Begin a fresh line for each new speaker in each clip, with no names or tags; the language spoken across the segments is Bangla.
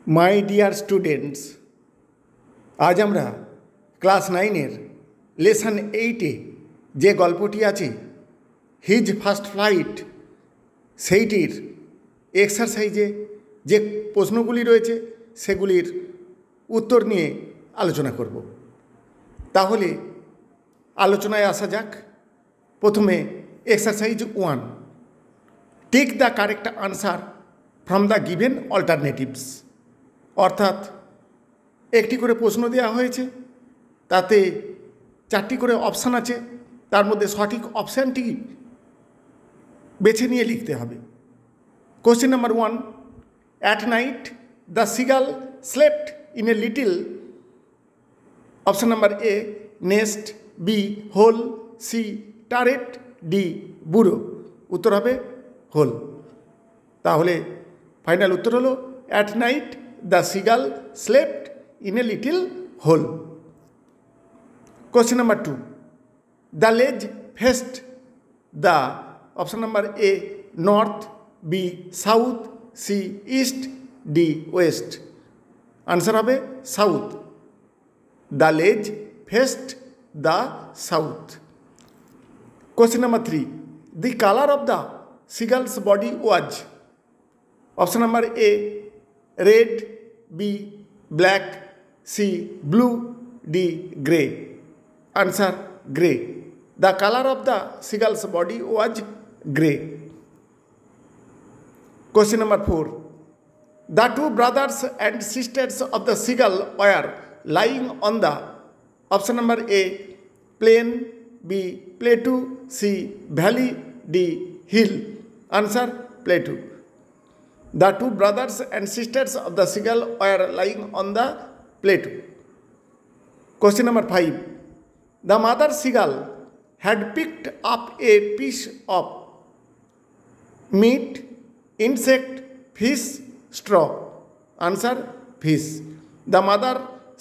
মাই ডিয়ার স্টুডেন্টস, আজ আমরা ক্লাস 9-এর লেসন 8-এ যে গল্পটি আছে হিজ ফার্স্ট ফ্লাইট, সেইটির এক্সারসাইজে যে প্রশ্নগুলি রয়েছে সেগুলির উত্তর নিয়ে আলোচনা করব। তাহলে আলোচনায় আসা যাক। প্রথমে exercise 1, take the correct answer from the given alternatives. অর্থাৎ একটি করে প্রশ্ন দেওয়া হয়েছে, তাতে 4টি করে অপশান আছে, তার মধ্যে সঠিক অপশানটি বেছে নিয়ে লিখতে হবে। Question number 1, at night the seagull slept in a little. Option number A nest, B hole, C turret, D burrow. উত্তর হবে হোল। তাহলে ফাইনাল উত্তর হলো at night the seagull slept in a little hole. Question number 2, the ledge faced the. Option number A north, B south, C east, D west. Answer হবে south. The ledge faced the south. Question number 3, the colour of the seagull's body was. Option number A red, B black, C blue, D grey. Answer grey. The colour of the seagull's body was grey. Question number 4, the two brothers and sisters of the seagull were lying on the. Option number A plain, B plateau, C valley, D hill. Answer plateau. The two brothers and sisters of the seagull were lying on the plateau. Question number 5, the mother seagull had picked up a piece of meat, insect, fish, straw. Answer fish. The mother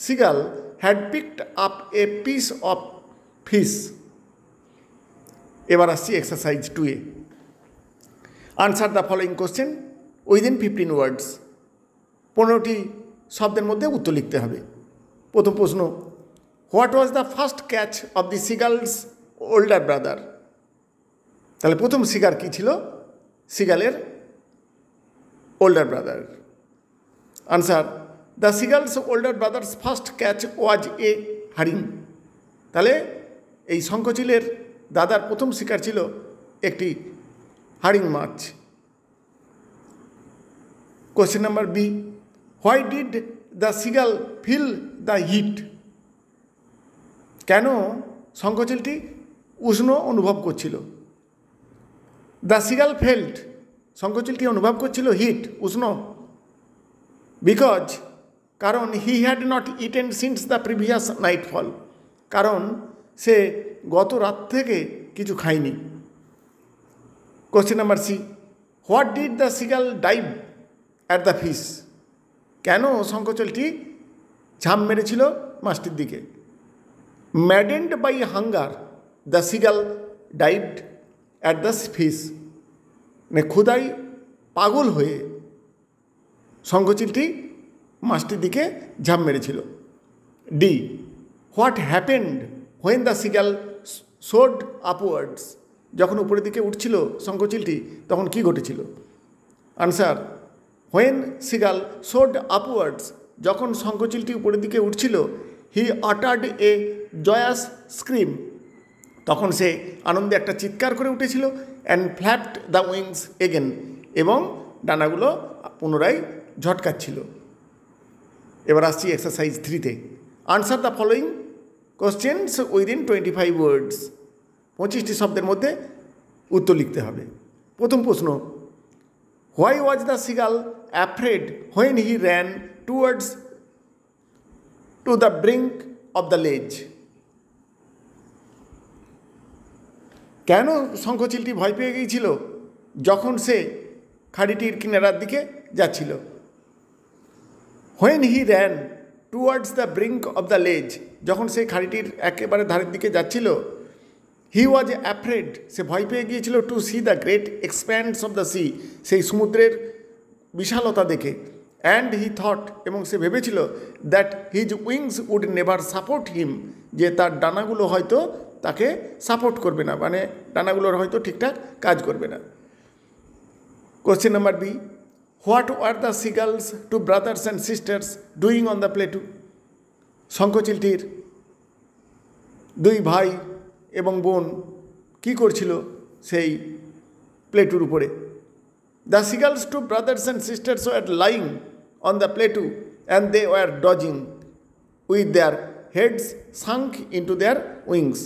seagull had picked up a piece of fish. এবার আসছি এক্সারসাইজ 2-এ। Answer the following question within 15 words. 15টি শব্দের মধ্যে উত্তর লিখতে হবে। প্রথম প্রশ্ন, what was the first catch of the seagull's older brother. তাহলে প্রথম শিকার কী ছিল সিগালের older brother? Answer, the seagull's older brother's first catch was a herring. তাহলে এই শঙ্খচিলের দাদার প্রথম শিকার ছিল একটি হারিং মাছ। Question number B, why did the seagull feel the heat. কেন শঙ্খচিলটি উষ্ণ অনুভব করছিল? দ্য সিগাল ফেল্ট, শঙ্খচিলটি অনুভব করছিল হিট, উষ্ণ, বিকজ, কারণ he had not eaten since the previous nightfall, কারণ সে গত রাত থেকে কিছু খায়নি। Question number C, what did the seagull dive at the fish. কেন শঙ্খচিলটি ঝাঁপ মেরেছিল মাছটির দিকে? Maddened by hunger the seagull dived at the fish, মানে ক্ষুধায় পাগল হয়ে শঙ্খচিলটি মাছটির দিকে ঝাঁপ মেরেছিল। D, what happened when the seagull soared upwards. যখন উপরের দিকে উঠছিল শঙ্খচিলটি তখন কি ঘটেছিল? Answer, when seagull soared upwards, যখন শঙ্খচিলটি উপরের দিকে উঠছিল, হি আটার্ড এ জয়াস স্ক্রিম, তখন সে আনন্দে একটা চিৎকার করে উঠেছিল। And flapped the wings again, এবং ডানাগুলো পুনরায় ঝটকাচ্ছিল। এবার আসছি এক্সারসাইজ 3-তে। Answer the following questions within 25 words. 25টি শব্দের মধ্যে উত্তর লিখতে হবে। প্রথম প্রশ্ন, why was the seagull afraid when he ran towards to the brink of the ledge. কেন শঙ্খচিলটি ভয় পেয়ে গিয়েছিল যখন সে খাড়িটির কিনারার দিকে যাচ্ছিল? When he ran towards the brink of the লেজ, যখন সে খাড়িটির একেবারে ধারের দিকে যাচ্ছিল, হি ওয়াজ অ্যাফ্রেড, সে ভয় পেয়ে গিয়েছিল, to see the great expanse of the sea, সেই সমুদ্রের বিশালতা দেখে, অ্যান্ড হি থট, এবং সে ভেবেছিল that his wings would never support him, যে তার ডানাগুলো হয়তো তাকে সাপোর্ট করবে না, মানে ডানাগুলোর হয়তো ঠিকঠাক কাজ করবে না। Question number B, what were the seagulls two brothers and sisters doing on the plateau? শঙ্খচিলটির দুই ভাই এবং বোন কি করছিল সেই প্লেটুর উপরে? The seagulls two brothers and sisters were lying on the plateau and they were dozing with their heads sunk into their wings.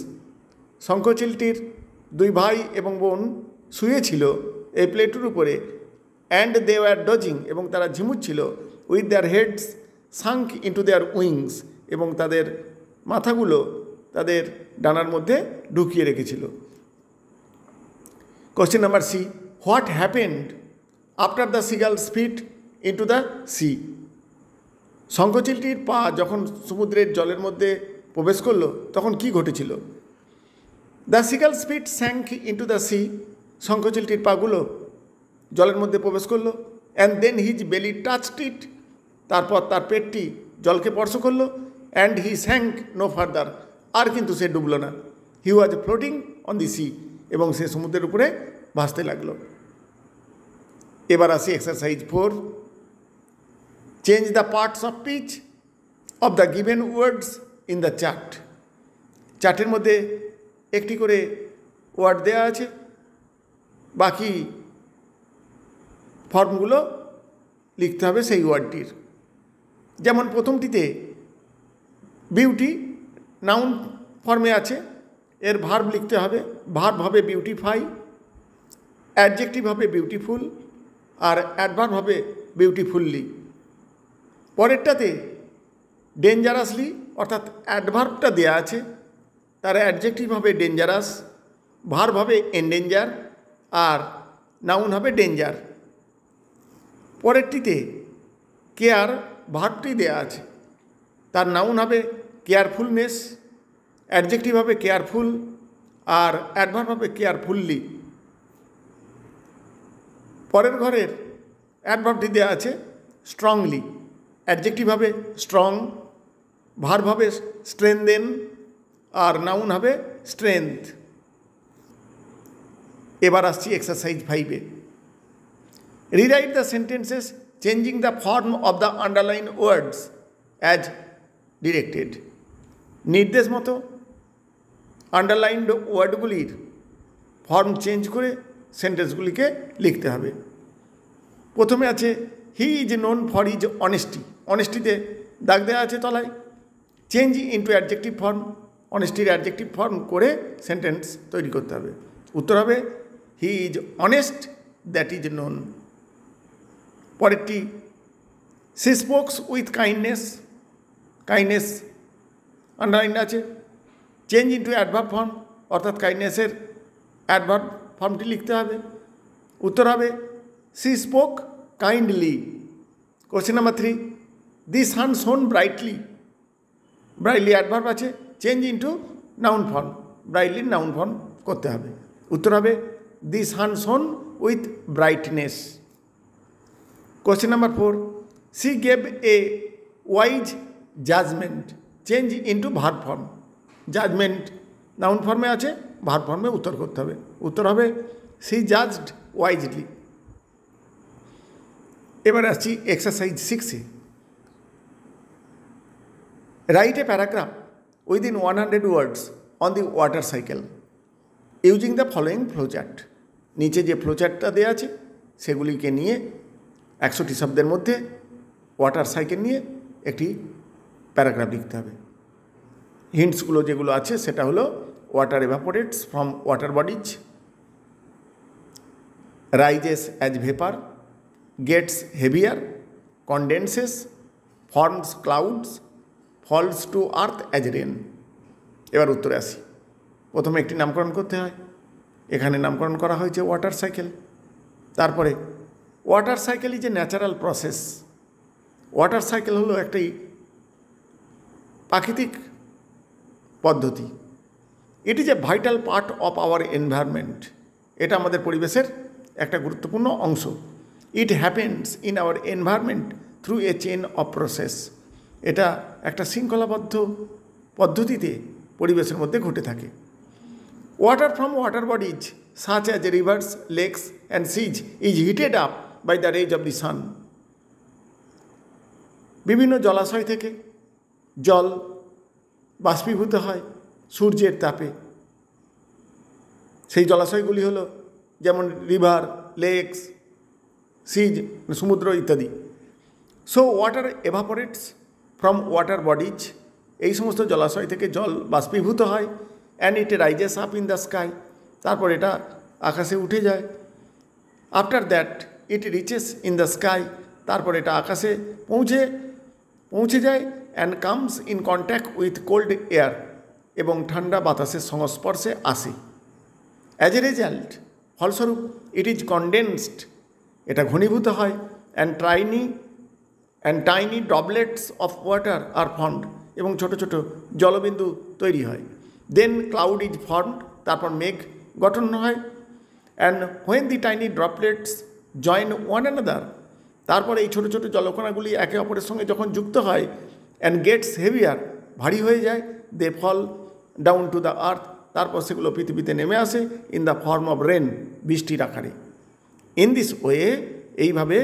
শঙ্খচিলটির দুই ভাই এবং বোন শুয়েছিল এই প্লেটুর উপরে, অ্যান্ড দে ওয়ার ডজিং, এবং তারা ঝিমুচ্ছিল, with their heads sunk into their wings, এবং তাদের মাথাগুলো তাদের ডানার মধ্যে ঢুকিয়ে রেখেছিল। Question number C, what happened after the seagulls feet into the sea? শঙ্খচিলটির পা যখন সমুদ্রের জলের মধ্যে প্রবেশ করলো তখন কি ঘটেছিল? The seagulls feet sank into the sea, শঙ্খচিলটির পাগুলো জলের মধ্যে প্রবেশ করলো, and then his belly touched it, তারপর তার পেটটি জলকে স্পর্শ করলো, and he sank no further, আর কিন্তু সে ডুবল না। He was floating on the sea, এবং সে সমুদ্রের উপরে ভাসতে লাগলো। এবার আসি exercise 4, change the parts of speech of the given words in the chart. চার্টের মধ্যে একটি করে ওয়ার্ড দেওয়া আছে, বাকি ফর্মগুলো লিখতে হবে সেই ওয়ার্ডটির। যেমন প্রথমটিতে বিউটি নাউন ফর্মে আছে, এর ভার্ব লিখতে হবে, ভার্ব হবে বিউটিফাই, অ্যাডজেক্টিভ হবে বিউটিফুল, আর অ্যাডভার্ব হবে বিউটিফুললি। পরেরটাতে ডেঞ্জারাসলি, অর্থাৎ অ্যাডভার্বটা দেয়া আছে, তার অ্যাডজেক্টিভ হবে ডেঞ্জারাস, ভার্ব হবে এন্ডেঞ্জার, আর নাউন হবে ডেঞ্জার। পরেরটিতে কেয়ার ভার্বটি দেয়া আছে, তার নাউন হবে কেয়ারফুলনেস, অ্যাডজেক্টিভ হবে কেয়ারফুল, আর অ্যাডভার্ব হবে কেয়ারফুললি। পরের ঘরের অ্যাডভার্বটি দেওয়া আছে স্ট্রংলি, অ্যাডজেক্টিভ হবে স্ট্রং, ভার্ব হবে স্ট্রেনদেন, আর নাউন হবে স্ট্রেংথ। এবার আসছি এক্সারসাইজ 5-এ। Rewrite the sentences changing the form of the underline words as directed. নির্দেশ মতো আন্ডারলাইন্ড ওয়ার্ডগুলির ফর্ম চেঞ্জ করে সেন্টেন্সগুলিকে লিখতে হবে। প্রথমে আছে he is known for his honesty, অনেস্টিতে দাগ দেওয়া আছে তলায়, চেঞ্জ ইন্টু অ্যাডজেক্টিভ ফর্ম, অনেস্টির অ্যাডজেক্টিভ ফর্ম করে সেন্টেন্স তৈরি করতে হবে। উত্তর হবে he is honest that is known. পরেরটি she spokes with kindness, kindness underline আছে, চেঞ্জ ইন্টু অ্যাডভার্ব ফর্ম, অর্থাৎ কাইন্ডনেসের অ্যাডভার্ব ফর্মটি লিখতে হবে। উত্তর হবে she spoke kindly. Question number 3, the sun shone brightly, brightly adverb আছে, change into noun form, brightly noun form করতে হবে। উত্তর হবে the sun shone with brightness. Question number 4, she gave a wise judgement, change into verb form, judgement noun ফর্মে আছে, ভার্ব ফর্মে উত্তর করতে হবে। উত্তর হবে সি জাজড ওয়াইজলি। এবার আসছি এক্সারসাইজ 6-এ। Write a paragraph within 100 words on the water cycle using the following flowchart. নিচে যে ফ্লোচার্টটা দেওয়া আছে সেগুলিকে নিয়ে 100টি শব্দের মধ্যে ওয়াটার সাইকেল নিয়ে একটি প্যারাগ্রাফ লিখতে হবে। হিন্টসগুলো যেগুলো আছে সেটা হলো water evaporates from water bodies, rises as vapour, gets heavier, condenses, forms clouds, falls to earth as rain. এবার উত্তরে আসি। প্রথমে একটি নামকরণ করতে হয়, এখানে নামকরণ করা হয়েছে ওয়াটার সাইকেল। তারপরে water cycle is a natural process, water cycle হলো একটি প্রাকৃতিক পদ্ধতি। It is a vital part of our environment, এটা আমাদের পরিবেশের একটা গুরুত্বপূর্ণ অংশ। It happens in our environment through a chain of process. এটা একটা শৃঙ্খলাবদ্ধ পদ্ধতিতে পরিবেশের মধ্যে ঘটে থাকে। Water from water bodies such as rivers, lakes and seas is heated up by the rays of the সান। বিভিন্ন জলাশয় থেকে জল বাষ্পীভূত হয় সূর্যের তাপে। সেই জলাশয়গুলি হলো যেমন রিভার, লেকস, সিজ, সমুদ্র ইত্যাদি। So water evaporates from water bodies, এই সমস্ত জলাশয় থেকে জল বাষ্পীভূত হয়। And it rises up in the sky, তারপর এটা আকাশে উঠে যায়। After that it reaches in the sky, তারপর এটা আকাশে পৌঁছে যায়। And comes in contact with cold air, এবং ঠান্ডা বাতাসের সংস্পর্শে আসে। অ্যাজ এ রেজাল্ট, ফলস্বরূপ, ইট ইজ কনডেন্সড, এটা ঘনীভূত হয়। And tiny droplets of water are formed, এবং ছোট ছোট জলবিন্দু তৈরি হয়। দেন ক্লাউড ইজ ফর্মড, তারপর মেঘ গঠন হয়। And when the tiny droplets join one another, তারপর এই ছোট ছোট জলকণাগুলি একে অপরের সঙ্গে যখন যুক্ত হয়, অ্যান্ড গেটস হেভিয়ার, ভারী হয়ে যায়, they fall down to the earth, তারপর সেগুলো পৃথিবীতে নেমে আসে in the form of rain, বৃষ্টির আকারে। ইন দিস ওয়ে, এইভাবে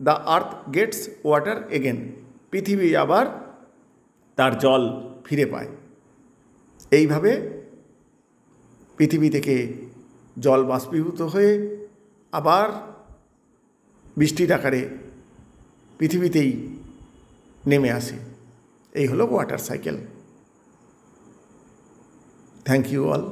the earth gets water again, পৃথিবী আবার তার জল ফিরে পায়। এইভাবে পৃথিবী থেকে জল বাষ্পীভূত হয়ে আবার বৃষ্টির আকারে পৃথিবীতেই নেমে আসে। এই হলো water cycle. Thank you all.